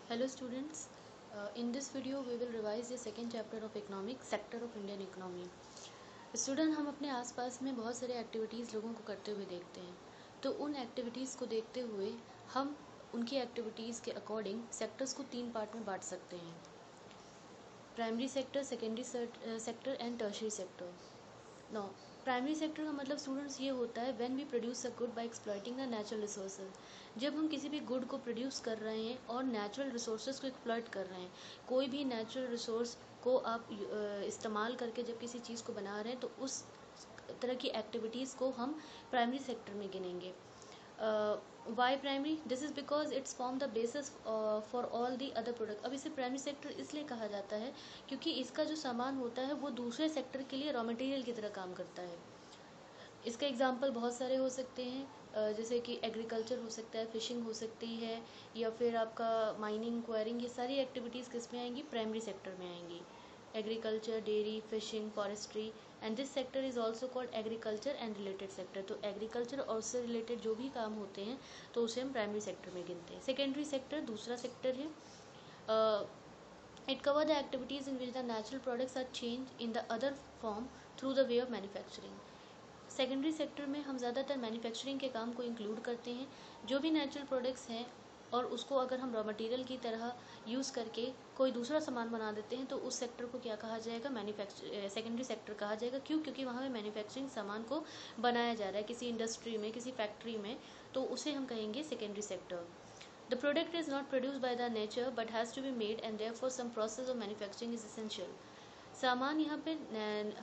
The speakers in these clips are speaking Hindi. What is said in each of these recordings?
Hello students, in this video we will revise the second chapter of economic sector of Indian economy. Student हम अपने आसपास में बहुत सारे एक्टिविटीज़ लोगों को करते हुए देखते हैं, तो उन एक्टिविटीज़ को देखते हुए हम उनकी एक्टिविटीज़ के अकॉर्डिंग सेक्टर्स को 3 पार्ट में बांट सकते हैं: primary sector, secondary sector and tertiary sector. No, primary sector का मतलब स्टूडेंट्स ये होता है when we produce a good by exploiting the natural resources. जब हम किसी भी गुड को प्रोड्यूस कर रहे हैं और नेचुरल रिसोर्सेज को एक्सप्लॉइट कर रहे हैं, कोई भी नेचुरल रिसोर्स को आप इस्तेमाल करके जब किसी चीज़ को बना रहे हैं तो उस तरह की एक्टिविटीज़ को हम प्राइमरी सेक्टर में गिनेंगे. Why primary? This is because its form the basis for all the other product. अब इसे प्राइमरी सेक्टर इसलिए कहा जाता है क्योंकि इसका जो सामान होता है वो दूसरे सेक्टर के लिए रॉ मटेरियल की तरह काम करता है. इसका एग्जाम्पल बहुत सारे हो सकते हैं, जैसे कि एग्रीकल्चर हो सकता है, फिशिंग हो सकती है, या फिर आपका माइनिंग, क्वायरिंग, ये सारी एक्टिविटीज़ किस में आएंगी? प्राइमरी सेक्टर में आएंगी. Agriculture, dairy, fishing, forestry, and this sector is also called agriculture and related sector. तो एग्रीकल्चर और उससे रिलेटेड जो भी काम होते हैं तो उसे हम प्राइमरी सेक्टर में गिनते हैं. सेकेंडरी सेक्टर दूसरा सेक्टर है. It cover the activities in which the natural products are change in the other form through the way of manufacturing. Secondary sector में हम ज़्यादातर मैन्युफैक्चरिंग के काम को इंक्लूड करते हैं. जो भी नेचुरल प्रोडक्ट्स हैं और उसको अगर हम रॉ मटेरियल की तरह यूज़ करके कोई दूसरा सामान बना देते हैं तो उस सेक्टर को क्या कहा जाएगा? सेकेंडरी सेक्टर कहा जाएगा. क्यों? क्योंकि वहाँ पे मैन्युफैक्चरिंग सामान को बनाया जा रहा है किसी इंडस्ट्री में, किसी फैक्ट्री में, तो उसे हम कहेंगे secondary sector. The product is not produced by the nature but has to be made and therefore some process of manufacturing is essential. सामान यहाँ पे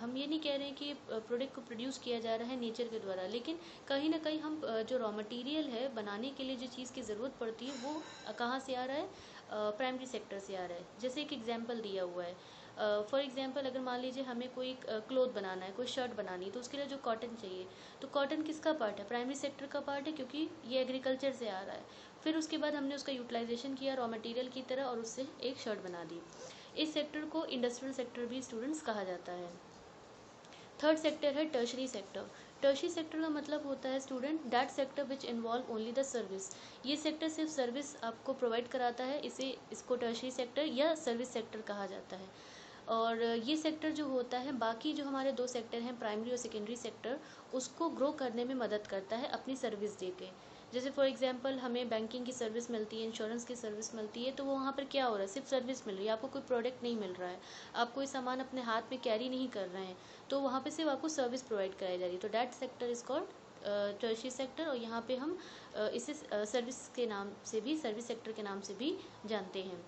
हम ये नहीं कह रहे हैं कि प्रोडक्ट को प्रोड्यूस किया जा रहा है नेचर के द्वारा, लेकिन कहीं ना कहीं हम जो रॉ मटेरियल है बनाने के लिए जो चीज़ की ज़रूरत पड़ती है वो कहाँ से आ रहा है? प्राइमरी सेक्टर से आ रहा है. जैसे एक एग्जांपल दिया हुआ है. फॉर एग्जांपल अगर मान लीजिए हमें कोई क्लोथ बनाना है, कोई शर्ट बनानी है, तो उसके लिए जो कॉटन चाहिए, तो कॉटन किसका पार्ट है? प्राइमरी सेक्टर का पार्ट है, क्योंकि ये एग्रीकल्चर से आ रहा है. फिर उसके बाद हमने उसका यूटिलाइजेशन किया रॉ मटेरियल की तरह और उससे एक शर्ट बना दी. इस सेक्टर को इंडस्ट्रियल सेक्टर भी स्टूडेंट्स कहा जाता है. थर्ड सेक्टर है टर्शरी सेक्टर. टर्शरी सेक्टर का मतलब होता है student that sector which involve only the service. ये सेक्टर सिर्फ सर्विस आपको प्रोवाइड कराता है, इसको टर्शरी सेक्टर या सर्विस सेक्टर कहा जाता है. और ये सेक्टर जो होता है बाकी जो हमारे दो सेक्टर हैं प्राइमरी और सेकेंडरी सेक्टर, उसको ग्रो करने में मदद करता है अपनी सर्विस दे के. जैसे फॉर एग्जांपल हमें बैंकिंग की सर्विस मिलती है, इंश्योरेंस की सर्विस मिलती है, तो वो वहाँ पर क्या हो रहा है? सिर्फ सर्विस मिल रही है, आपको कोई प्रोडक्ट नहीं मिल रहा है, आप कोई सामान अपने हाथ में कैरी नहीं कर रहे हैं, तो वहाँ पे सिर्फ आपको सर्विस प्रोवाइड कराई जा रही है. तो that sector is called tertiary sector. और यहाँ पे हम इसे सर्विस के नाम से भी, सर्विस सेक्टर के नाम से भी जानते हैं.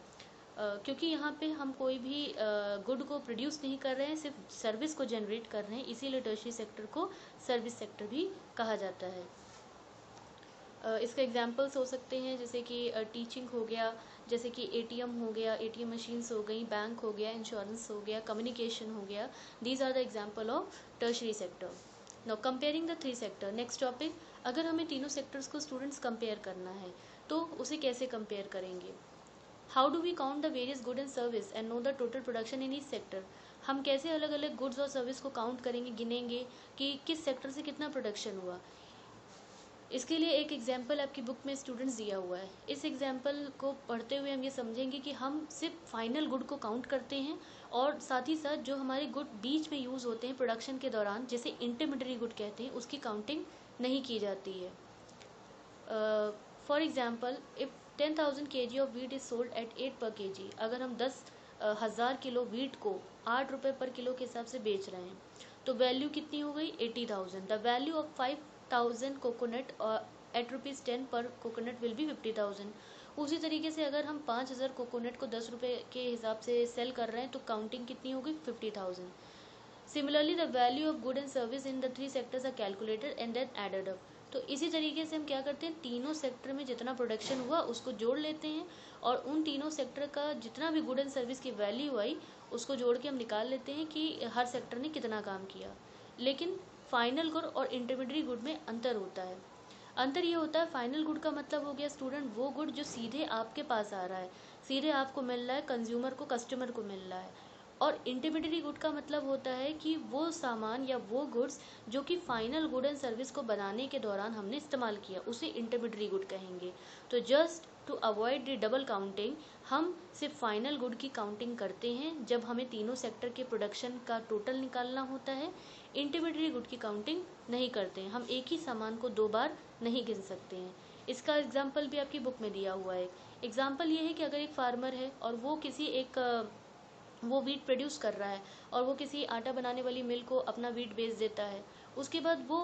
क्योंकि यहाँ पे हम कोई भी गुड को प्रोड्यूस नहीं कर रहे हैं, सिर्फ सर्विस को जनरेट कर रहे हैं, इसीलिए टर्शरी सेक्टर को सर्विस सेक्टर भी कहा जाता है. इसके एग्जांपल्स हो सकते हैं जैसे कि टीचिंग हो गया, जैसे कि एटीएम हो गया, एटीएम मशीन्स हो गई, बैंक हो गया, इंश्योरेंस हो गया, कम्युनिकेशन हो गया. These are the example of tertiary sector. Now comparing the three sector. Next topic, अगर हमें तीनों सेक्टर्स को स्टूडेंट्स कंपेयर करना है तो उसे कैसे कंपेयर करेंगे? How do we count the various good and service and know the total production in each sector. हम कैसे अलग अलग गुड्स और सर्विस को काउंट करेंगे, गिनेंगे कि किस सेक्टर से कितना प्रोडक्शन हुआ? इसके लिए एक एग्जाम्पल आपकी बुक में स्टूडेंट्स दिया हुआ है. इस एग्जाम्पल को पढ़ते हुए हम ये समझेंगे कि हम सिर्फ फाइनल गुड को काउंट करते हैं और साथ ही साथ जो हमारे गुड बीच में यूज़ होते हैं प्रोडक्शन के दौरान, जैसे इंटरमीडिएटरी गुड कहते हैं, उसकी काउंटिंग नहीं की जाती है. For example if 10,000 kg of wheat is sold at 8 per kg. अगर हम 10,000 किलो वीट को 8 रुपये पर किलो के हिसाब से बेच रहे हैं तो वैल्यू कितनी हो गई? 80,000. The value of 5,000 coconut at ₹10 per coconut will be 50,000. उसी तरीके से अगर हम 5,000 कोकोनट को 10 रुपये के हिसाब से सेल कर रहे हैं तो काउंटिंग कितनी होगी? 50,000. Similarly the value of good and service in the three sectors are calculated and then added up. तो इसी तरीके से हम क्या करते हैं, तीनों सेक्टर में जितना प्रोडक्शन हुआ उसको जोड़ लेते हैं और उन तीनों सेक्टर का जितना भी गुड एंड सर्विस की वैल्यू आई उसको जोड़ के हम निकाल लेते हैं कि हर सेक्टर ने कितना काम किया. लेकिन फाइनल गुड और इंटरमीडिएट गुड में अंतर होता है. अंतर ये होता है, फाइनल गुड का मतलब हो गया स्टूडेंट वो गुड जो सीधे आपके पास आ रहा है, सीधे आपको मिल रहा है, कंज्यूमर को, कस्टमर को मिल रहा है. और इंटरमीडिएट गुड का मतलब होता है कि वो सामान या वो गुड्स जो कि फाइनल गुड एंड सर्विस को बनाने के दौरान हमने इस्तेमाल किया, उसे इंटरमीडिएट गुड कहेंगे. तो just to avoid the double counting, हम सिर्फ फाइनल गुड की काउंटिंग करते हैं जब हमें तीनों सेक्टर के प्रोडक्शन का टोटल निकालना होता है। इंटरमीडिएट गुड की काउंटिंग नहीं करते हैं, हम एक ही सामान को 2 बार नहीं गिन सकते हैं। इसका एग्जाम्पल भी आपकी बुक में दिया हुआ है। एग्जाम्पल ये है कि अगर एक फार्मर है और वो किसी एक वो वीट प्रोड्यूस कर रहा है और वो किसी आटा बनाने वाली मिल को अपना वीट बेच देता है, उसके बाद वो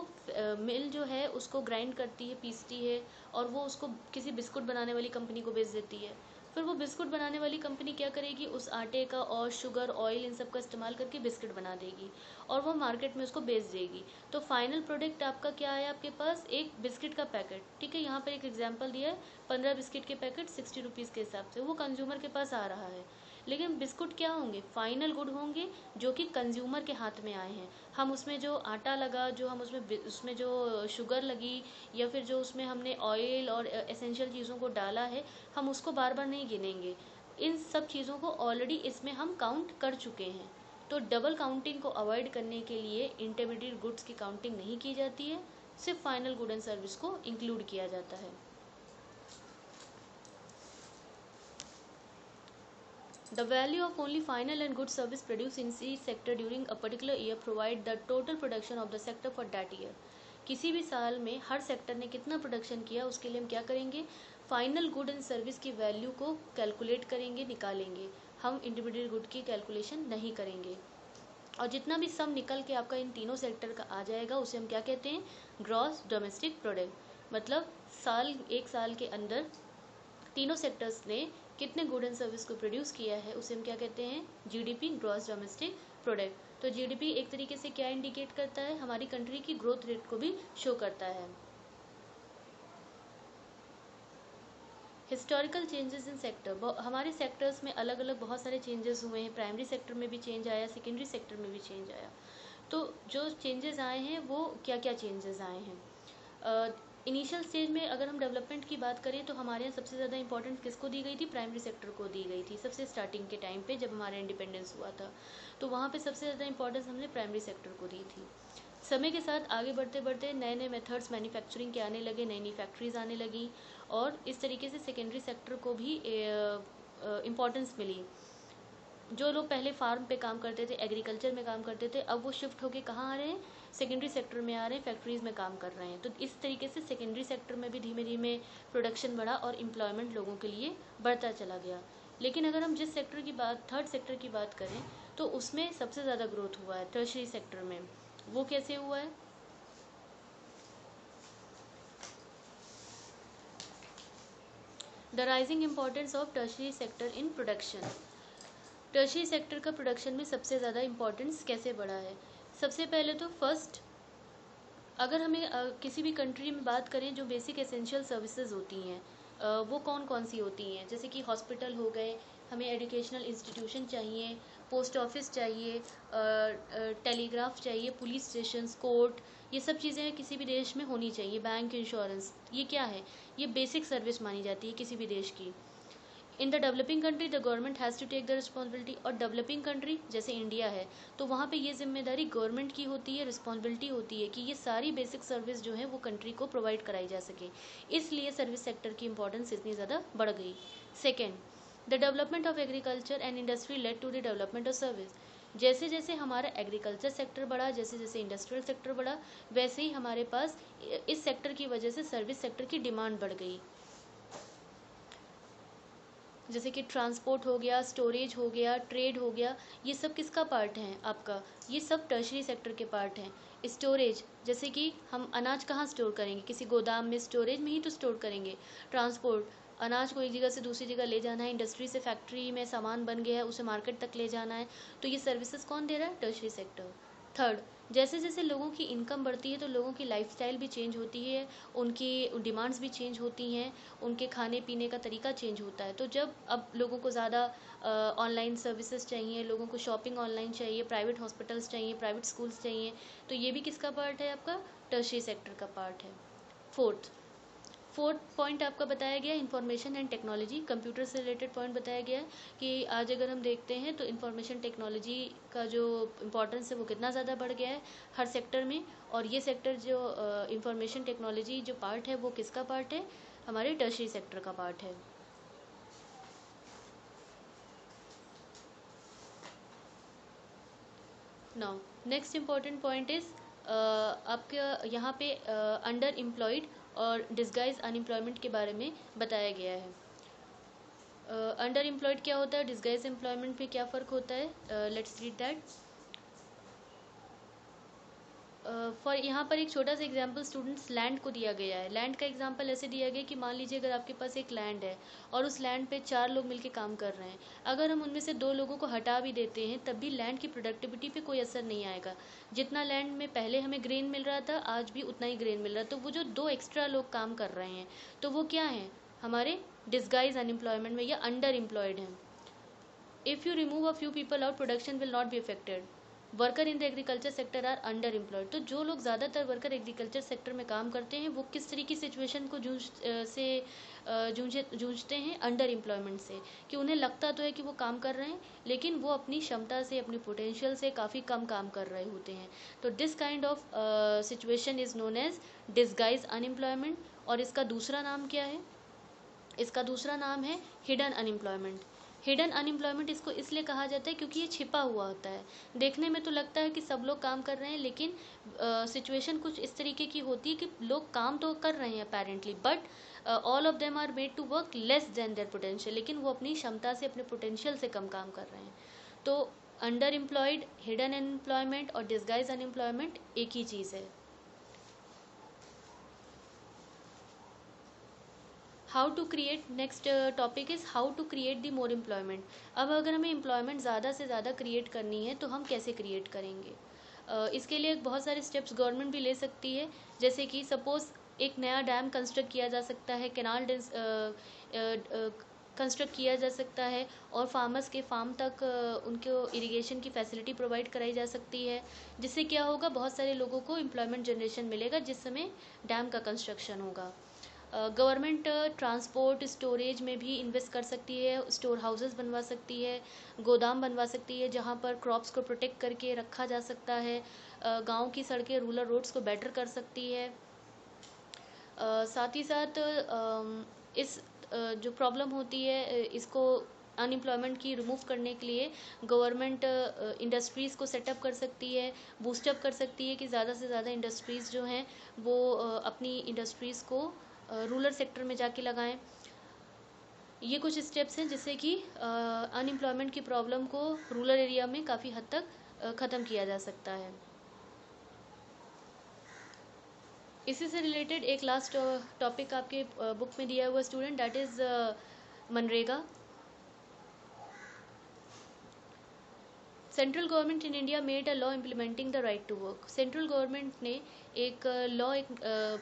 मिल जो है उसको ग्राइंड करती है, पीसती है और वो उसको किसी बिस्कुट बनाने वाली कंपनी को बेच देती है। फिर वो बिस्कुट बनाने वाली कंपनी क्या करेगी, उस आटे का और शुगर, ऑयल, इन सब का इस्तेमाल करके बिस्किट बना देगी और वो मार्केट में उसको बेच देगी। तो फाइनल प्रोडक्ट आपका क्या है, आपके पास एक बिस्किट का पैकेट, ठीक है, यहाँ पर एक एग्जाम्पल दिया है, 15 बिस्किट के पैकेट 60 रुपीज़ के हिसाब से वो कंज्यूमर के पास आ रहा है। लेकिन बिस्कुट क्या होंगे, फाइनल गुड होंगे जो कि कंज्यूमर के हाथ में आए हैं। हम उसमें जो आटा लगा, जो हम उसमें जो शुगर लगी या फिर जो उसमें हमने ऑयल और एसेंशियल चीज़ों को डाला है, हम उसको बार बार नहीं गिनेंगे। इन सब चीज़ों को ऑलरेडी इसमें हम काउंट कर चुके हैं। तो डबल काउंटिंग को अवॉइड करने के लिए इंटरमीडिएट गुड्स की काउंटिंग नहीं की जाती है, सिर्फ फाइनल गुड एंड सर्विस को इंक्लूड किया जाता है। The value of only final and good service produced in each sector during a particular year provide the total production of the sector for that year. किसी भी साल में हर सेक्टर ने कितना प्रोडक्शन किया उसके लिए हम क्या करेंगे, फाइनल गुड एंड सर्विस की वैल्यू को कैलकुलेट करेंगे, निकालेंगे। हम इंटरमीडिएट गुड की कैलकुलेशन नहीं करेंगे। और जितना भी सम निकल के आपका इन तीनों सेक्टर का आ जाएगा उसे हम क्या कहते हैं, ग्रॉस डोमेस्टिक प्रोडक्ट। मतलब एक साल के अंदर तीनों सेक्टर्स ने कितने गुड एंड सर्विस को प्रोड्यूस किया है उसे हम क्या कहते हैं, जीडीपी, ग्रॉस डोमेस्टिक प्रोडक्ट। तो जीडीपी एक तरीके से क्या इंडिकेट करता है, हमारी कंट्री की ग्रोथ रेट को भी शो करता है। हिस्टोरिकल चेंजेस इन सेक्टर, हमारे सेक्टर्स में अलग अलग बहुत सारे चेंजेस हुए हैं। प्राइमरी सेक्टर में भी चेंज आया, सेकेंडरी सेक्टर में भी चेंज आया। तो जो चेंजेस आए हैं वो क्या क्या चेंजेस आए हैं। इनिशियल स्टेज में अगर हम डेवलपमेंट की बात करें तो हमारे यहाँ सबसे ज़्यादा इंपॉर्टेंस किसको दी गई थी, प्राइमरी सेक्टर को दी गई थी। सबसे स्टार्टिंग के टाइम पे जब हमारा इंडिपेंडेंस हुआ था तो वहाँ पे सबसे ज़्यादा इंपॉर्टेंस हमने प्राइमरी सेक्टर को दी थी। समय के साथ आगे बढ़ते बढ़ते नए नए मेथड्स मैन्युफैक्चरिंग के आने लगे, नई नई फैक्ट्रीज आने लगी और इस तरीके से सेकेंडरी सेक्टर को भी इम्पोर्टेंस मिली। जो लोग पहले फार्म पे काम करते थे, एग्रीकल्चर में काम करते थे, अब वो शिफ्ट होके कहाँ आ रहे हैं, सेकेंडरी सेक्टर में आ रहे हैं, फैक्ट्रीज में काम कर रहे हैं। तो इस तरीके से सेकेंडरी सेक्टर में भी धीमे धीमे प्रोडक्शन बढ़ा और एम्प्लॉयमेंट लोगों के लिए बढ़ता चला गया। लेकिन अगर हम जिस सेक्टर की बात, थर्ड सेक्टर की बात करें तो उसमें सबसे ज़्यादा ग्रोथ हुआ है टर्शरी सेक्टर में। वो कैसे हुआ है, the rising importance of tertiary sector in production. Tertiary sector का प्रोडक्शन में सबसे ज़्यादा इम्पोर्टेंस कैसे बढ़ा है। सबसे पहले तो फर्स्ट, अगर हमें किसी भी कंट्री में बात करें जो बेसिक एसेंशियल सर्विसेज होती हैं वो कौन कौन सी होती हैं, जैसे कि हॉस्पिटल हो गए, हमें एजुकेशनल इंस्टीट्यूशन चाहिए, पोस्ट ऑफिस चाहिए, टेलीग्राफ चाहिए, पुलिस स्टेशन, कोर्ट, ये सब चीज़ें किसी भी देश में होनी चाहिए। बैंक, इंश्योरेंस, ये क्या है, ये बेसिक सर्विस मानी जाती है किसी भी देश की। In the developing country the government has to take the responsibility. और डेवलपिंग कंट्री जैसे इंडिया है तो वहाँ पे ये जिम्मेदारी गवर्नमेंट की होती है, रिस्पॉन्सिबिलिटी होती है कि ये सारी बेसिक सर्विस जो है वो कंट्री को प्रोवाइड कराई जा सके। इसलिए सर्विस सेक्टर की इंपॉर्टेंस इतनी ज़्यादा बढ़ गई। Second, the development of agriculture and industry led to the development of service. जैसे जैसे हमारा एग्रीकल्चर सेक्टर बढ़ा, जैसे जैसे इंडस्ट्रियल सेक्टर बढ़ा, वैसे ही हमारे पास इस सेक्टर की वजह से सर्विस सेक्टर की डिमांड बढ़ गई। जैसे कि ट्रांसपोर्ट हो गया, स्टोरेज हो गया, ट्रेड हो गया, ये सब किसका पार्ट है आपका, ये सब टर्शरी सेक्टर के पार्ट हैं। स्टोरेज, जैसे कि हम अनाज कहाँ स्टोर करेंगे, किसी गोदाम में, स्टोरेज में ही तो स्टोर करेंगे। ट्रांसपोर्ट, अनाज को एक जगह से दूसरी जगह ले जाना है, इंडस्ट्री से फैक्ट्री में सामान बन गया है उसे मार्केट तक ले जाना है, तो ये सर्विसेज कौन दे रहा है, टर्शरी सेक्टर। थर्ड, जैसे जैसे लोगों की इनकम बढ़ती है तो लोगों की लाइफस्टाइल भी चेंज होती है, उनकी डिमांड्स भी चेंज होती हैं, उनके खाने पीने का तरीका चेंज होता है। तो जब अब लोगों को ज़्यादा ऑनलाइन सर्विसेज चाहिए, लोगों को शॉपिंग ऑनलाइन चाहिए, प्राइवेट हॉस्पिटल्स चाहिए, प्राइवेट स्कूल्स चाहिए, तो ये भी किसका पार्ट है, आपका टर्शरी सेक्टर का पार्ट है। फोर्थ पॉइंट आपका बताया गया इंफॉर्मेशन एंड टेक्नोलॉजी, कंप्यूटर से रिलेटेड पॉइंट बताया गया है कि आज अगर हम देखते हैं तो इंफॉर्मेशन टेक्नोलॉजी का जो इम्पोर्टेंस है वो कितना ज़्यादा बढ़ गया है हर सेक्टर में। और ये सेक्टर जो इंफॉर्मेशन टेक्नोलॉजी जो पार्ट है वो किसका पार्ट है, हमारे टर्शरी सेक्टर का पार्ट है। Now next important point is आपके यहाँ पे अंडर एम्प्लॉयड और डिस्गाइज अनएम्प्लॉयमेंट के बारे में बताया गया है। अंडर एम्प्लॉयड क्या होता है, डिस्गाइज एम्प्लॉयमेंट पे क्या फ़र्क होता है, लेट्स रीड दैट। फॉर यहाँ पर एक छोटा सा एग्जांपल स्टूडेंट्स लैंड को दिया गया है। लैंड का एग्जांपल ऐसे दिया गया कि मान लीजिए अगर आपके पास एक लैंड है और उस लैंड पे 4 लोग मिलकर काम कर रहे हैं, अगर हम उनमें से 2 लोगों को हटा भी देते हैं तब भी लैंड की प्रोडक्टिविटी पे कोई असर नहीं आएगा। जितना लैंड में पहले हमें ग्रेन मिल रहा था आज भी उतना ही ग्रेन मिल रहा है। तो वो जो 2 एक्स्ट्रा लोग काम कर रहे हैं तो वो क्या हैं, हमारे डिस्गाइज अनएम्प्लॉयमेंट में या अंडर एम्प्लॉयड हैं। If you remove a few people out production will not be affected. Worker in the agriculture sector are under employed. तो जो लोग ज़्यादातर वर्कर एग्रीकल्चर सेक्टर में काम करते हैं वो किस तरह की सिचुएशन को जूझते हैं, अंडर एम्प्लॉयमेंट से, कि उन्हें लगता तो है कि वो काम कर रहे हैं लेकिन वो अपनी क्षमता से अपनी पोटेंशियल से काफ़ी कम काम कर रहे होते हैं। तो this kind of situation is known as disguise unemployment. और इसका दूसरा नाम क्या है, इसका दूसरा नाम है हिडन अनएम्प्लॉयमेंट। हिडन अनएम्प्लॉयमेंट इसको इसलिए कहा जाता है क्योंकि ये छिपा हुआ होता है। देखने में तो लगता है कि सब लोग काम कर रहे हैं लेकिन सिचुएशन कुछ इस तरीके की होती है कि लोग काम तो कर रहे हैं apparently but all of them are made to work less than their potential, लेकिन वो अपनी क्षमता से अपने पोटेंशियल से कम काम कर रहे हैं। तो अंडर एम्प्लॉयड, हिडन अनएम्प्लॉयमेंट और डिस्गाइज अनएम्प्लॉयमेंट एक ही चीज़ है। How to create, next topic is how to the more employment. अब अगर हमें एम्प्लॉयमेंट ज़्यादा से ज़्यादा क्रिएट करनी है तो हम कैसे क्रिएट करेंगे। इसके लिए बहुत सारे स्टेप्स गवर्नमेंट भी ले सकती है। जैसे कि सपोज़ एक नया डैम कंस्ट्रक्ट किया जा सकता है, कैनाल कंस्ट्रक्ट किया जा सकता है और फार्मर्स के फार्म तक उनको इरिगेशन की फैसिलिटी प्रोवाइड कराई जा सकती है, जिससे क्या होगा, बहुत सारे लोगों को एम्प्लॉयमेंट जनरेशन मिलेगा जिस समय डैम का कंस्ट्रक्शन होगा। गवर्नमेंट ट्रांसपोर्ट स्टोरेज में भी इन्वेस्ट कर सकती है, स्टोर हाउसेस बनवा सकती है, गोदाम बनवा सकती है जहाँ पर क्रॉप्स को प्रोटेक्ट करके रखा जा सकता है। गांव की सड़कें, रूरल रोड्स को बेटर कर सकती है। साथ ही साथ इस जो प्रॉब्लम होती है इसको अनएम्प्लॉयमेंट की रिमूव करने के लिए गवर्नमेंट इंडस्ट्रीज़ को सेटअप कर सकती है, बूस्टअप कर सकती है कि ज़्यादा से ज़्यादा इंडस्ट्रीज़ जो हैं वो अपनी इंडस्ट्रीज़ को रूरल सेक्टर में जाके लगाएं। ये कुछ स्टेप्स हैं जिससे कि अनएम्प्लॉयमेंट की प्रॉब्लम को रूरल एरिया में काफ़ी हद तक ख़त्म किया जा सकता है। इसी से रिलेटेड एक लास्ट टॉपिक आपके बुक में दिया हुआ student, that is MNREGA. Central government in India made a law implementing the right to work. Central government ने एक लॉ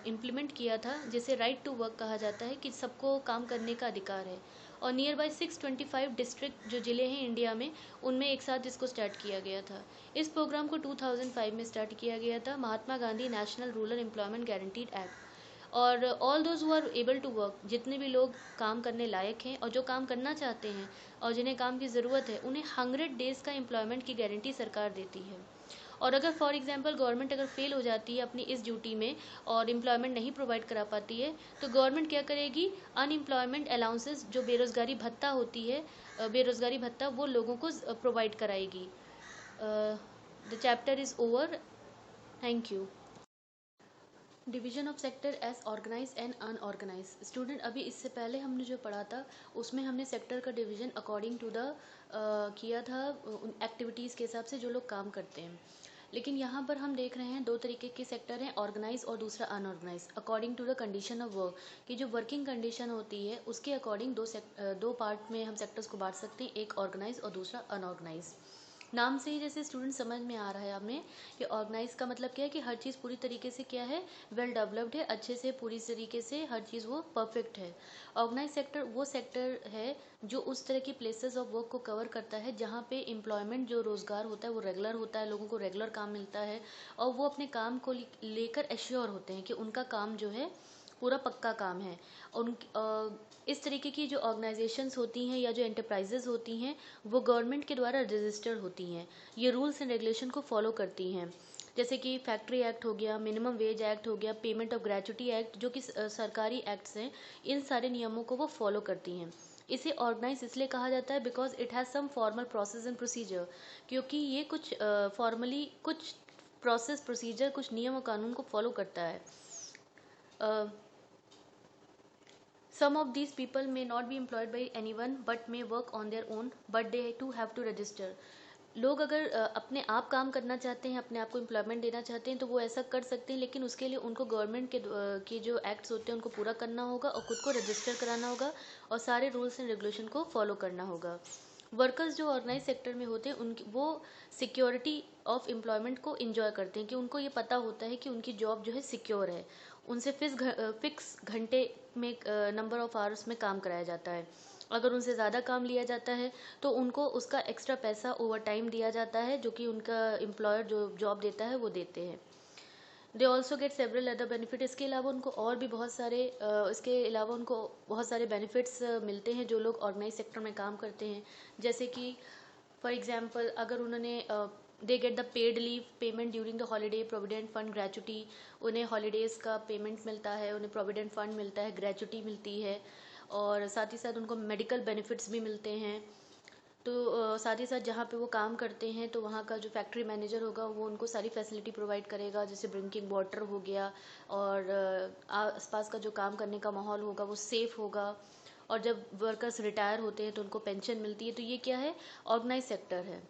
इम्प्लीमेंट किया था जिसे राइट टू वर्क कहा जाता है, कि सबको काम करने का अधिकार है। और नियर बाई 625 डिस्ट्रिक्ट जो ज़िले हैं इंडिया में, उनमें एक साथ इसको स्टार्ट किया गया था। इस प्रोग्राम को 2005 में स्टार्ट किया गया था, Mahatma Gandhi national rural employment guaranteed act. और all those who are able to work, जितने भी लोग काम करने लायक हैं और जो काम करना चाहते हैं और जिन्हें काम की ज़रूरत है, उन्हें 100 डेज़ का एम्प्लॉयमेंट की गारंटी सरकार देती है। और अगर फॉर एग्जांपल गवर्नमेंट अगर फेल हो जाती है अपनी इस ड्यूटी में और एम्प्लॉयमेंट नहीं प्रोवाइड करा पाती है, तो गवर्नमेंट क्या करेगी, अनएम्प्लॉयमेंट अलाउंसेस, जो बेरोज़गारी भत्ता होती है, बेरोज़गारी भत्ता, वो लोगों को प्रोवाइड कराएगी। The chapter is over. Thank you. Division of sector as organize and unorganize. Student, अभी इससे पहले हमने जो पढ़ा था उसमें हमने सेक्टर का डिवीजन अकॉर्डिंग टू द किया था एक्टिविटीज़ के हिसाब से जो लोग काम करते हैं। लेकिन यहाँ पर हम देख रहे हैं 2 तरीके के सेक्टर हैं, ऑर्गेनाइज और दूसरा unorganize. According to the condition of work, की जो वर्किंग कंडीशन होती है उसके अकॉर्डिंग 2 पार्ट में हम सेक्टर्स को बांट सकते हैं, एक ऑर्गेनाइज और दूसरा अनऑर्गेनाइज। नाम से ही जैसे स्टूडेंट समझ में आ रहा है हमें कि ऑर्गेनाइज का मतलब क्या है, कि हर चीज़ पूरी तरीके से क्या है, वेल डेवलप्ड है, अच्छे से पूरी तरीके से हर चीज़ वो परफेक्ट है। ऑर्गेनाइज सेक्टर वो सेक्टर है जो उस तरह की प्लेसेस ऑफ वर्क को कवर करता है जहाँ पे एम्प्लॉयमेंट, जो रोज़गार होता है वो रेगुलर होता है, लोगों को रेगुलर काम मिलता है और वो अपने काम को लेकर एश्योर होते हैं कि उनका काम जो है पूरा पक्का काम है। उन इस तरीके की जो ऑर्गेनाइजेशंस होती हैं या जो एंटरप्राइजेज होती हैं वो गवर्नमेंट के द्वारा रजिस्टर्ड होती हैं। ये रूल्स एंड रेगुलेशन को फॉलो करती हैं, जैसे कि फैक्ट्री एक्ट हो गया, मिनिमम वेज एक्ट हो गया, पेमेंट ऑफ ग्रेच्युटी एक्ट, जो कि सरकारी एक्ट्स हैं, इन सारे नियमों को वो फॉलो करती हैं। इसे ऑर्गेनाइज इसलिए कहा जाता है because it has some formal process and procedure, क्योंकि ये कुछ फॉर्मली कुछ प्रोसेस प्रोसीजर कुछ नियम और कानून को फॉलो करता है. Some of these people may not be employed by anyone but may work on their own, but they too have to register. लोग अगर अपने आप काम करना चाहते हैं, अपने आप को एम्प्लॉयमेंट देना चाहते हैं, तो वो ऐसा कर सकते हैं, लेकिन उसके लिए उनको गवर्नमेंट के जो एक्ट्स होते हैं उनको पूरा करना होगा और खुद को रजिस्टर कराना होगा और सारे रूल्स एंड रेगुलेशन को फॉलो करना होगा. वर्कर्स जो ऑर्गेनाइज सेक्टर में होते हैं उनकी वो सिक्योरिटी ऑफ एम्प्लॉयमेंट को इन्जॉय करते हैं कि उनको ये पता होता है कि उनकी जॉब जो है सिक्योर है. उनसे फिक्स घंटे में नंबर ऑफ आवर्स में काम कराया जाता है. अगर उनसे ज़्यादा काम लिया जाता है तो उनको उसका एक्स्ट्रा पैसा ओवर टाइम दिया जाता है, जो कि उनका एम्प्लॉयर जो जॉब देता है वो देते हैं. They also get several other benefit. इसके अलावा उनको और भी बहुत सारे बेनिफिट्स मिलते हैं जो लोग ऑर्गेनाइज सेक्टर में काम करते हैं. जैसे कि फॉर एग्जांपल अगर उन्होंने they get the paid leave payment during the holiday, provident fund, gratuity. उन्हें हॉलीडेज़ का पेमेंट मिलता है, उन्हें प्रोविडेंट फंड मिलता है, ग्रेचुटी मिलती है, और साथ ही साथ उनको मेडिकल बेनिफिट्स भी मिलते हैं. तो साथ ही साथ जहाँ पे वो काम करते हैं तो वहाँ का जो फैक्ट्री मैनेजर होगा वो उनको सारी फैसिलिटी प्रोवाइड करेगा, जैसे ड्रिंकिंग वाटर हो गया, और आसपास का जो काम करने का माहौल होगा वो सेफ़ होगा. और जब वर्कर्स रिटायर होते हैं तो उनको पेंशन मिलती है. तो ये क्या है? ऑर्गेनाइज सेक्टर है.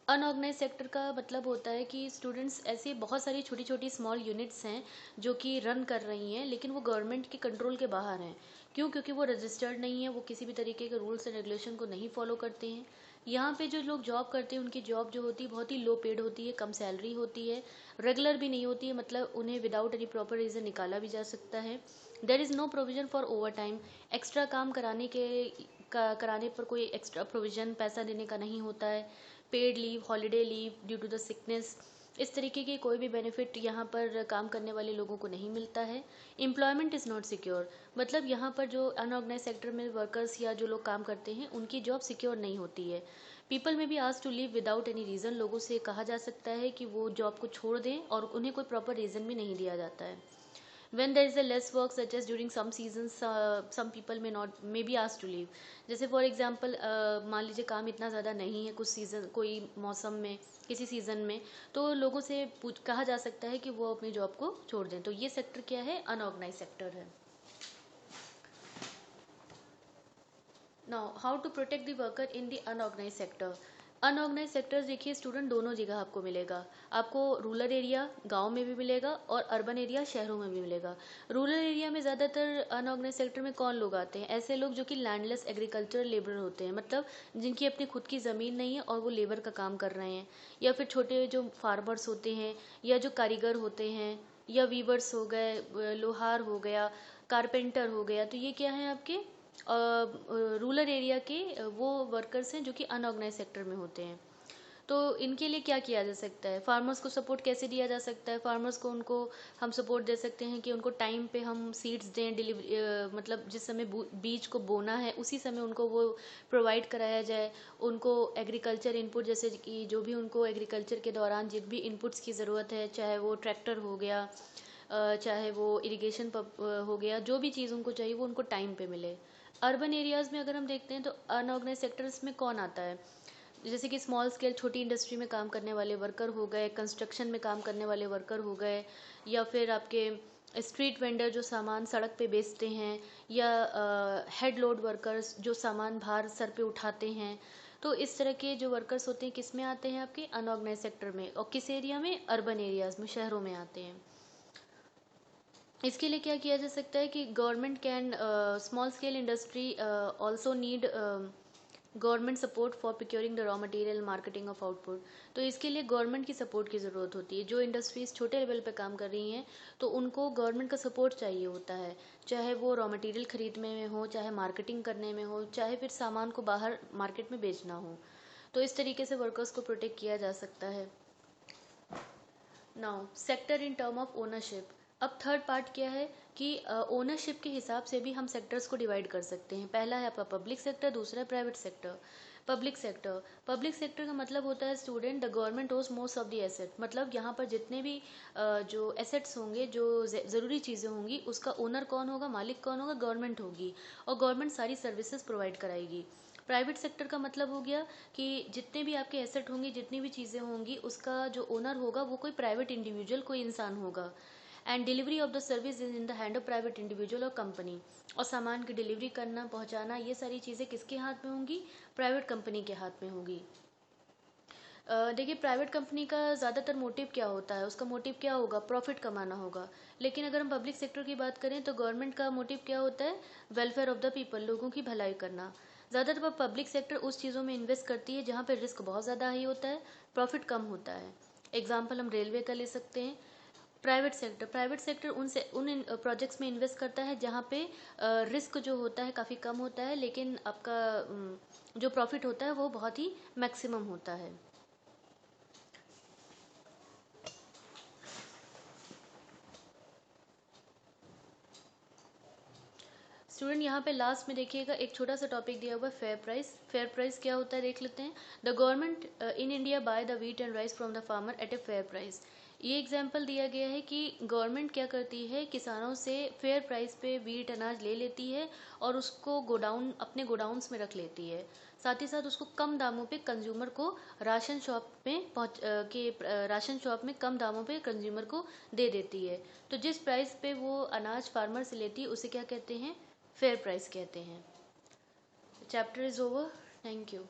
अनऑर्गेनाइज सेक्टर का मतलब होता है कि स्टूडेंट्स ऐसी बहुत सारी छोटी छोटी स्मॉल यूनिट्स हैं जो कि रन कर रही हैं, लेकिन वो गवर्नमेंट के कंट्रोल के बाहर हैं. क्यों? क्योंकि वो रजिस्टर्ड नहीं है, वो किसी भी तरीके के रूल्स एंड रेगुलेशन को नहीं फॉलो करते हैं. यहाँ पे जो लोग जॉब करते हैं उनकी जॉब जो होती है बहुत ही लो पेड होती है, कम सैलरी होती है, रेगुलर भी नहीं होती है, मतलब उन्हें विदाउट एनी प्रॉपर रीज़न निकाला भी जा सकता है. There is no provision for over time. Extra काम कराने पर कोई एक्स्ट्रा प्रोविज़न पैसा देने का नहीं होता है. Paid leave, holiday leave due to the sickness, इस तरीके की कोई भी बेनिफिट यहाँ पर काम करने वाले लोगों को नहीं मिलता है. एम्प्लॉयमेंट इज़ नॉट सिक्योर, मतलब यहाँ पर जो अनऑर्गेनाइज सेक्टर में वर्कर्स या जो लोग काम करते हैं उनकी जॉब सिक्योर नहीं होती है. People may be asked to leave without any reason. लोगों से कहा जा सकता है कि वो जॉब को छोड़ दें और उन्हें कोई प्रॉपर रीज़न भी नहीं दिया जाता है. when there is a less work such as during some seasons, some people may be asked to leave. जैसे फॉर एग्जांपल मान लीजिए काम इतना ज़्यादा नहीं है कुछ सीज़न, कोई मौसम में, किसी सीज़न में, तो लोगों से कहा जा सकता है कि वो अपनी जॉब को छोड़ दें. तो ये सेक्टर क्या है? अनऑर्गेनाइज सेक्टर है. Now how to protect the worker in the unorganize sector. Unorganize sector देखिए स्टूडेंट दोनों जगह आपको मिलेगा. आपको रूरल एरिया गांव में भी मिलेगा और अर्बन एरिया शहरों में भी मिलेगा. रूरल एरिया में ज़्यादातर अनऑर्गेनाइज सेक्टर में कौन लोग आते हैं? ऐसे लोग जो कि लैंडलेस एग्रीकल्चर लेबर होते हैं, मतलब जिनकी अपनी खुद की ज़मीन नहीं है और वो लेबर का काम कर रहे हैं, या फिर छोटे जो फार्मर्स होते हैं, या जो कारीगर होते हैं, या वीवर्स हो गए, लोहार हो गया, कारपेंटर हो गया. तो ये क्या है आपके रूरल एरिया के वो वर्कर्स हैं जो कि अनऑर्गेनाइज सेक्टर में होते हैं. तो इनके लिए क्या किया जा सकता है? फार्मर्स को सपोर्ट कैसे दिया जा सकता है? फार्मर्स को उनको हम सपोर्ट दे सकते हैं कि उनको टाइम पे हम सीड्स दें, डिलीवरी मतलब जिस समय बीज को बोना है उसी समय उनको वो प्रोवाइड कराया जाए. उनको एग्रीकल्चर इनपुट, जैसे कि जो भी उनको एग्रीकल्चर के दौरान जिन भी इनपुट्स की ज़रूरत है, चाहे वो ट्रैक्टर हो गया, चाहे वो इरिगेशन हो गया, जो भी चीज़ उनको चाहिए वो उनको टाइम पे मिले. अर्बन एरियाज़ में अगर हम देखते हैं तो अनऑर्गेनाइज सेक्टर्स में कौन आता है? जैसे कि स्मॉल स्केल छोटी इंडस्ट्री में काम करने वाले वर्कर हो गए, कंस्ट्रक्शन में काम करने वाले वर्कर हो गए, या फिर आपके स्ट्रीट वेंडर जो सामान सड़क पे बेचते हैं, या हेड लोड वर्कर्स जो सामान बाहर सर पे उठाते हैं. तो इस तरह के जो वर्कर्स होते हैं किस में आते हैं? आपके अनऑर्गेनाइज सेक्टर में. और किस एरिया में? अर्बन एरियाज़ में, शहरों में आते हैं. इसके लिए क्या किया जा सकता है कि government can small scale industry also need government support for procuring the raw material, marketing of output. तो इसके लिए गवर्नमेंट की सपोर्ट की ज़रूरत होती है. जो इंडस्ट्रीज़ छोटे लेवल पे काम कर रही हैं तो उनको गवर्नमेंट का सपोर्ट चाहिए होता है, चाहे वो रॉ मटेरियल खरीदने में हो, चाहे मार्केटिंग करने में हो, चाहे फिर सामान को बाहर मार्केट में बेचना हो. तो इस तरीके से वर्कर्स को प्रोटेक्ट किया जा सकता है. Now sector in term of ownership. अब थर्ड पार्ट क्या है? कि ओनरशिप के हिसाब से भी हम सेक्टर्स को डिवाइड कर सकते हैं। पहला है आपका पब्लिक सेक्टर, दूसरा है प्राइवेट सेक्टर। पब्लिक सेक्टर का मतलब होता है स्टूडेंट, द गवर्नमेंट ओज मोस्ट ऑफ द एसेट, मतलब यहाँ पर जितने भी जो एसेट्स होंगे, जो ज़रूरी चीज़ें होंगी, उसका ओनर कौन होगा, मालिक कौन होगा, गवर्नमेंट होगी, और गवर्नमेंट सारी सर्विसेज प्रोवाइड कराएगी। प्राइवेट सेक्टर का मतलब हो गया कि जितने भी आपके एसेट होंगे, जितनी भी चीज़ें होंगी, उसका जो ओनर होगा वो कोई प्राइवेट इंडिविजुअल, कोई इंसान होगा। And delivery of the service is in the hand of private individual और कंपनी। और सामान की डिलीवरी करना, पहुंचाना, ये सारी चीज़ें किसके हाथ में होंगी, प्राइवेट कंपनी के हाथ में होगी। देखिए प्राइवेट कंपनी का ज़्यादातर मोटिव क्या होता है, उसका मोटिव क्या होगा, प्रॉफिट कमाना होगा। लेकिन अगर हम पब्लिक सेक्टर की बात करें तो गवर्नमेंट का मोटिव क्या होता है, वेलफेयर ऑफ द पीपल, लोगों की भलाई करना। ज़्यादातर पब्लिक सेक्टर उस चीज़ों में इन्वेस्ट करती है जहाँ पर रिस्क बहुत ज़्यादा हाई होता है, प्रॉफिट कम होता है। एग्जाम्पल हम रेलवे का ले सकते हैं। प्राइवेट सेक्टर उन प्रोजेक्ट्स में इन्वेस्ट करता है जहाँ पे रिस्क जो होता है काफ़ी कम होता है, लेकिन आपका जो प्रॉफिट होता है वो बहुत ही मैक्सिमम होता है। स्टूडेंट यहाँ पे लास्ट में देखिएगा एक छोटा सा टॉपिक दिया हुआ है, फेयर प्राइस। फेयर प्राइस क्या होता है देख लेते हैं। The government in India buy the wheat and rice from the farmer at a fair price. ये एग्जाम्पल दिया गया है कि गवर्नमेंट क्या करती है, किसानों से फेयर प्राइस पे व्हीट अनाज ले लेती है और उसको अपने गोडाउन्स में रख लेती है। साथ ही साथ उसको कम दामों पे कंज्यूमर को राशन शॉप में कम दामों पे कंज्यूमर को दे देती है। तो जिस प्राइस पे वो अनाज फार्मर से लेती है उसे क्या कहते हैं, फेयर प्राइस कहते हैं। Chapter is over. Thank you.